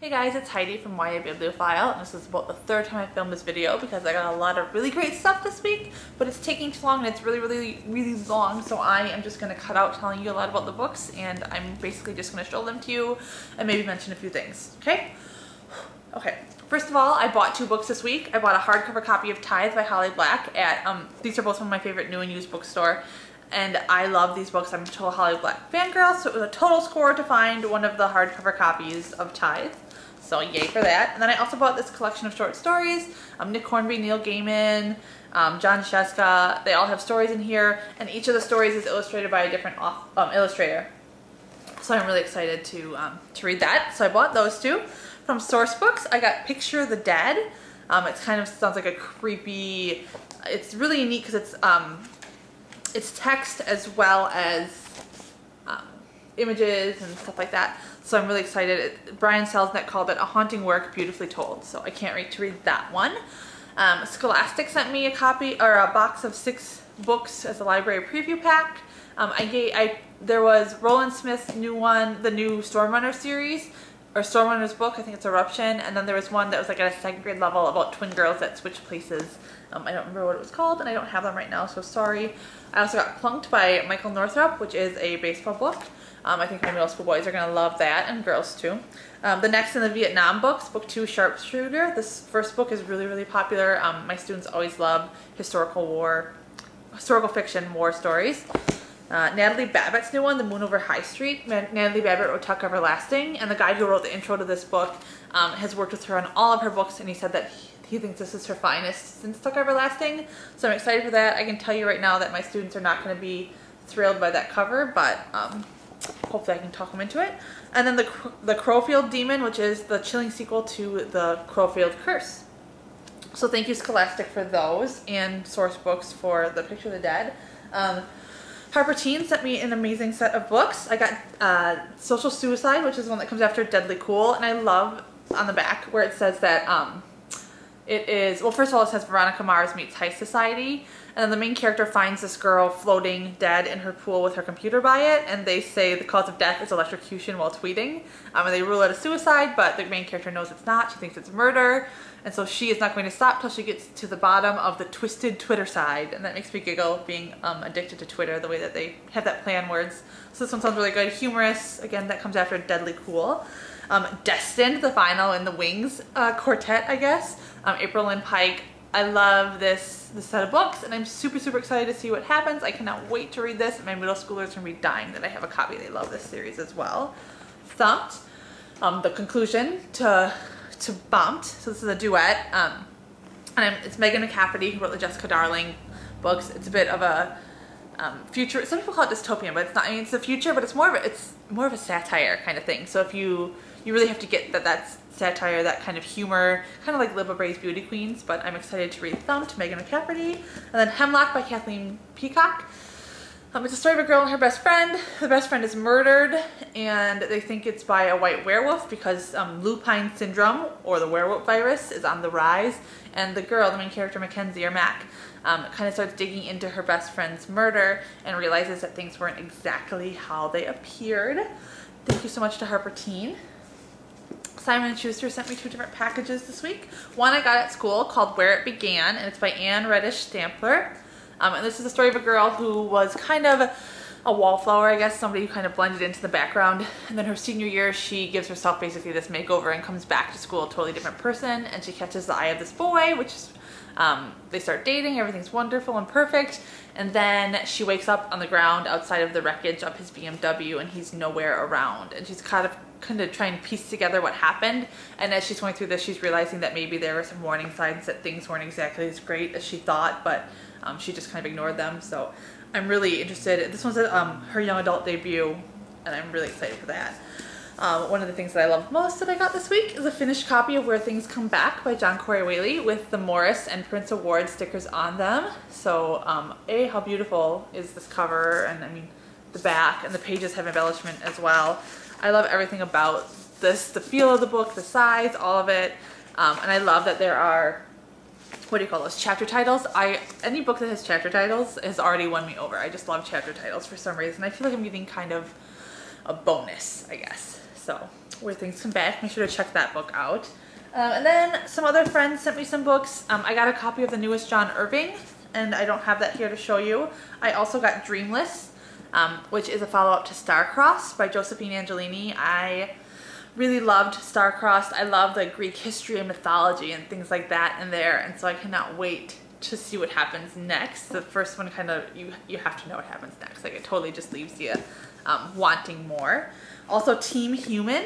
Hey guys, it's Heidi from YA Bibliophile, and this is about the third time I filmed this video because I got a lot of really great stuff this week, but it's taking too long and it's really long, so I am just going to cut out telling you a lot about the books, and I'm basically just going to show them to you and maybe mention a few things, okay? Okay, first of all, I bought two books this week. I bought a hardcover copy of Tithe by Holly Black at, these are both from my favorite new and used bookstore, and I love these books. I'm a total Holly Black fangirl, so it was a total score to find one of the hardcover copies of Tithe. So yay for that. And then I also bought this collection of short stories. Nick Hornby, Neil Gaiman, John Sheska, they all have stories in here, and each of the stories is illustrated by a different illustrator. So I'm really excited to read that. So I bought those two. From Source Books, I got Picture the Dead. It kind of sounds like a creepy, it's really neat because it's text as well as images and stuff like that. So I'm really excited. Brian Selznick called it a haunting work beautifully told. So I can't wait to read that one. Scholastic sent me a copy or a box of 6 books as a library preview pack. There was Roland Smith's new one, the new Stormrunner series, or Stormrunner's book, I think it's Eruption, and then there was one that was like at a 2nd grade level about twin girls that switch places. I don't remember what it was called, and I don't have them right now, so sorry. I also got Plunked by Michael Northrup, which is a baseball book. I think my middle school boys are going to love that, and girls too. The next in the Vietnam books, book 2, Sharpshooter. This first book is really popular. My students always love historical fiction war stories. Natalie Babbitt's new one, The Moon Over High Street. Natalie Babbitt wrote Tuck Everlasting, and the guy who wrote the intro to this book has worked with her on all of her books, and he said that he thinks this is her finest since Tuck Everlasting. So I'm excited for that. I can tell you right now that my students are not going to be thrilled by that cover, but hopefully I can talk them into it. And then the Crowfield Demon, which is the chilling sequel to the Crowfield Curse. So thank you Scholastic for those, and Source Books for the Picture of the Dead. Harper Teen sent me an amazing set of books. I got Social Suicide, which is the one that comes after Deadly Cool, and I love on the back where it says that it is, well, first of all, it says Veronica Mars meets High Society, and then the main character finds this girl floating dead in her pool with her computer by it, and they say the cause of death is electrocution while tweeting, and they rule it a suicide, but the main character knows it's not. She thinks it's murder, and so she is not going to stop till she gets to the bottom of the twisted Twitter side, and that makes me giggle, being addicted to Twitter, the way that they have that play on words. So this one sounds really good. Humorous, again, that comes after Deadly Cool. Destined, the final in the Wings quartet, I guess. April Lynn Pike. I love this set of books, and I'm super excited to see what happens. I cannot wait to read this. My middle schoolers are going to be dying that I have a copy. They love this series as well. Thumped, the conclusion to Bumped. So this is a duet. And it's Megan McCafferty who wrote the Jessica Darling books. It's a bit of a future. Some people call it dystopian, but it's not. I mean, it's the future, but it's more of a satire kind of thing. So if you really have to get that's satire, that kind of humor, kind of like Libba Bray's Beauty Queens, but I'm excited to read Thumped, Megan McCafferty. And then Hemlock by Kathleen Peacock. It's a story of a girl and her best friend. The best friend is murdered, and they think it's by a white werewolf because lupine syndrome, or the werewolf virus, is on the rise. And the girl, the main character, Mackenzie, or Mac, kind of starts digging into her best friend's murder and realizes that things weren't exactly how they appeared. Thank you so much to Harper Teen. Simon & Schuster sent me 2 different packages this week. One I got at school called Where It Began, and it's by Anne Reddish Stampler. And this is the story of a girl who was kind of a wallflower, I guess, somebody who kind of blended into the background. And then her senior year, she gives herself basically this makeover and comes back to school a totally different person, and she catches the eye of this boy, which is, they start dating, everything's wonderful and perfect, and then she wakes up on the ground outside of the wreckage of his BMW, and he's nowhere around, and she's kind of trying to piece together what happened. And as she's going through this, she's realizing that maybe there were some warning signs that things weren't exactly as great as she thought, but she just kind of ignored them. So I'm really interested. This one's her young adult debut, and I'm really excited for that. One of the things that I love most that I got this week is a finished copy of Where Things Come Back by John Corey Whaley with the Morris and Prince Award stickers on them. So how beautiful is this cover, and I mean the back, and the pages have embellishment as well. I love everything about this, the feel of the book, the size, all of it. And I love that there are, what do you call those, chapter titles? Any book that has chapter titles has already won me over. I just love chapter titles for some reason. I feel like I'm getting kind of a bonus, I guess. So Where Things Come Back. Make sure to check that book out. And then some other friends sent me some books. I got a copy of the newest John Irving, and I don't have that here to show you. I also got Dreamless, which is a follow-up to Star-Crossed by Josephine Angelini. I really loved Star-Crossed. I love the Greek history and mythology and things like that in there, and so I cannot wait to see what happens next. The first one kind of, you have to know what happens next. Like, it totally just leaves you wanting more. Also, Team Human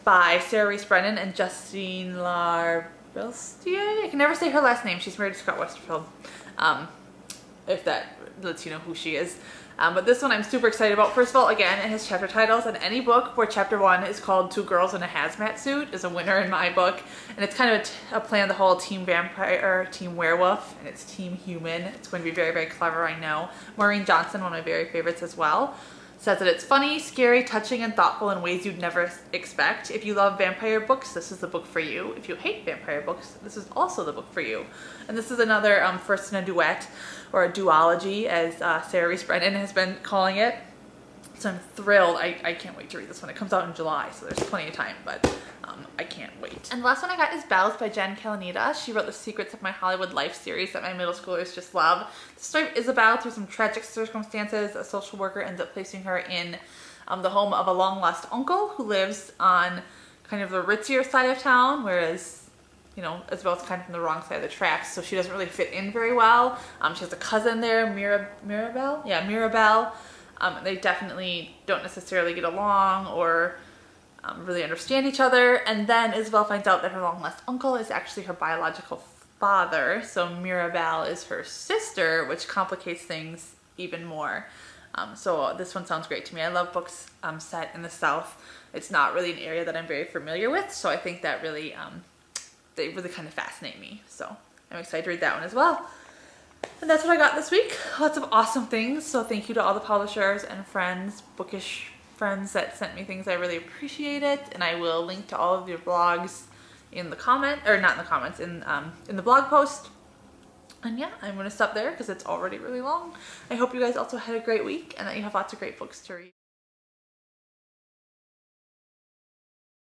by Sarah Reese Brennan and Justine Larbilstier. I can never say her last name. She's married to Scott Westerfeld, if that lets you know who she is. But this one I'm super excited about. First of all, again, it has chapter titles, and any book where chapter 1 is called Two Girls in a Hazmat Suit is a winner in my book. And it's kind of a play on the whole team vampire, team werewolf, and it's team human. It's going to be very, very clever, I know. Maureen Johnson, one of my very favorites as well, says that it's funny, scary, touching, and thoughtful in ways you'd never expect. If you love vampire books, this is the book for you. If you hate vampire books, this is also the book for you. And this is another first in a duet, or a duology, as Sarah Reese Brennan has been calling it. So I'm thrilled. I can't wait to read this one. It comes out in July, so there's plenty of time, but I can't wait. And the last one I got is Bells by Jen Kalanita. She wrote the Secrets of My Hollywood Life series that my middle schoolers just love. The story of Isabel, through some tragic circumstances, a social worker ends up placing her in the home of a long-lost uncle who lives on kind of the ritzier side of town, whereas, you know, Isabel's kind of from the wrong side of the tracks, so she doesn't really fit in very well. She has a cousin there, Mirabelle? Yeah, Mirabelle. They definitely don't necessarily get along or really understand each other. And then Isabel finds out that her long-lost uncle is actually her biological father, so Mirabelle is her sister, which complicates things even more. So this one sounds great to me. I love books set in the South. It's not really an area that I'm very familiar with, so I think that really, they really kind of fascinate me. So I'm excited to read that one as well. And that's what I got this week. Lots of awesome things. So thank you to all the publishers and friends, bookish friends that sent me things. I really appreciate it. And I will link to all of your blogs in the comment, or not in the comments, in the blog post. And yeah, I'm going to stop there because it's already really long. I hope you guys also had a great week and that you have lots of great books to read.